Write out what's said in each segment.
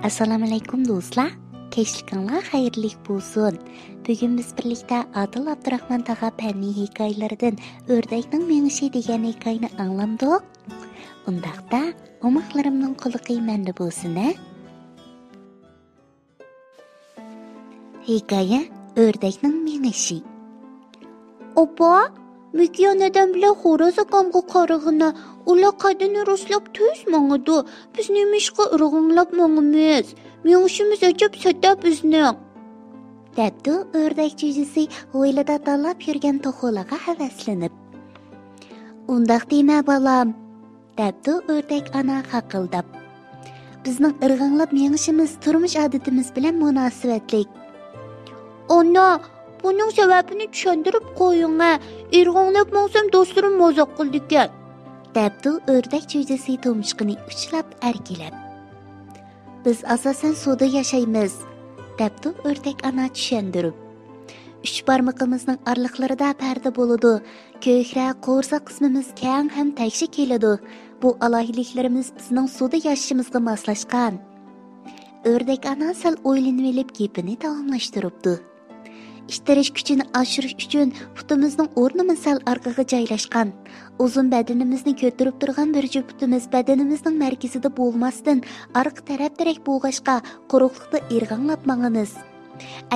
Assalomu alaykum do'stlar. Kechlikinglar xayrli bo'lsin. Bugun biz birlikda Adil Abdurahmon tog'a fanniy hikoyalaridan O'rdakning mengishi degan hikoyani anglamdik. Undaqda omoqlarimning quliqi menda bo'lsin-a. Hikoya O'rdakning mengishi. Opa, mükiyanadan bilan xo'roz akamga qarag'ina, ular qadini roslab tuz mang'idi. Biz nemishqa irg'inlab mang'imiz. Mengishimiz ajab sata bizni. Debdi o'rdak jo'jisi ho'ylida tanlab yurgan to'xolaga havaslanib. Undaq dema balam, debdi o'rdak ana haqildab. Bizning irg'inlab mengishimiz turmush odatimiz bilan munosabatlik. Ona, bunun sebebini tushuntirib qo'ying-a. Irg'inlab mangsam do'stlarim mozoq qildikan. Debdi o'rdak jo'jisi tumshqini uchlab arkilab. Biz asosan suvda yashaymiz, debdi o'rdak ana tushuntirib. 3 barmoqimizning orliqlarida parda bo'ladi. Ko'kra qo'rsa qismimiz keng ham tekshi keladi. Bu alohidliklarimiz bizning suvda yashashimizga moslashgan. O'rdak ana sal o'ylanib olib gapini davomlashtiribdi. İştirish kuchini oshirish uchun putimizning o'rnini sal orqaga joylashgan. Uzun badanimizni ko'tarib turgan bir juft putimiz badanimizning markazida bo'lmasdan orqa tarafdarak bo'lg'ashqa quruqlikda irg'anlab mangamiz.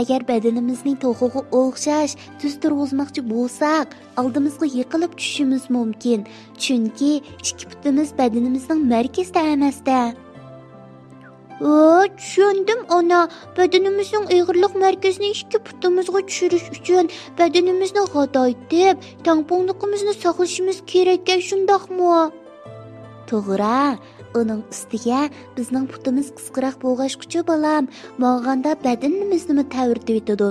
Agar badanimizning to'g'ig'i o'xshash tuz turg'izmoqchi bo'lsak, oldimizga yiqilib tushishimiz mumkin. Chunki ikki putimiz badanimizning markazida emasda. Tushundim ona. Badanimizning ig'irlik markazini ikki putimizga tushirish uchun badanimizni g'adoytib, tamponligimizni saqlashimiz kerak, shundaqmi? To'g'ri. Uning ustiga bizning putimiz qisqaroq bo'lg'achquchi balam, mog'anda badanimizni tavirtib etadi.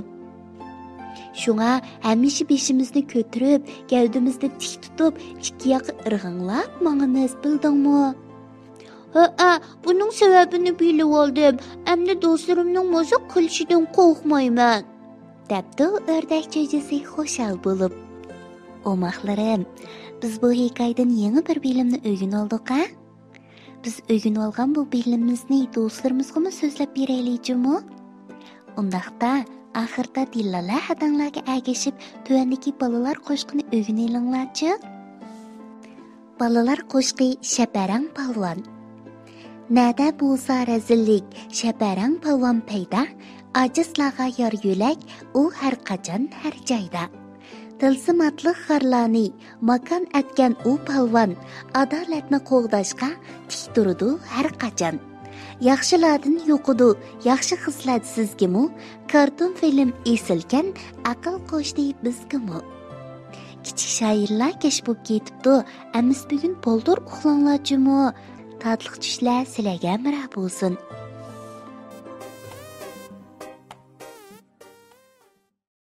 Shunga hamisha beshimizni ko'tarib, gavdamizni tik tutib, ikki yoqqa irg'anglab mangamiz, bildingmi? Bunun sebebini bilib oldim. Endi do'stlarimning mozoq qilishidan qo'rqmayman, debdi o'rdak jo'jisi xushal bo'lib. Omoqlarim, biz bu hikoyadan yangi bir bilimni o'rganib oldik-a? Biz o'rganib olgan bu bilimimizni do'stlarimizga so'zlab beraylikmi? Undaqda oxirda dillala hadanglarga agashib, tuvandagi balalar qo'shqini o'rganinglarchi. Balalar qo'shqi shaparang palvon. Nada bo'lsa razillik, shaparang palvon payda, ajizlarga yor yo'lak, u har qachon har joyda. Tilsimatli xarlani, makon atgan u palvon, adolatni qo'g'dashga tik turdi har qachon. Yaxshilardan yo'qidi, yaxshi xislat sizgimi? Karton film esilgan, aql qo'shdi bizgimi? Kichik shoirlar kesh bo'lib ketibdi, amis bugun poldir uxlanglarchimi? Tatliq tushlar sizlarga mira bo'lsin.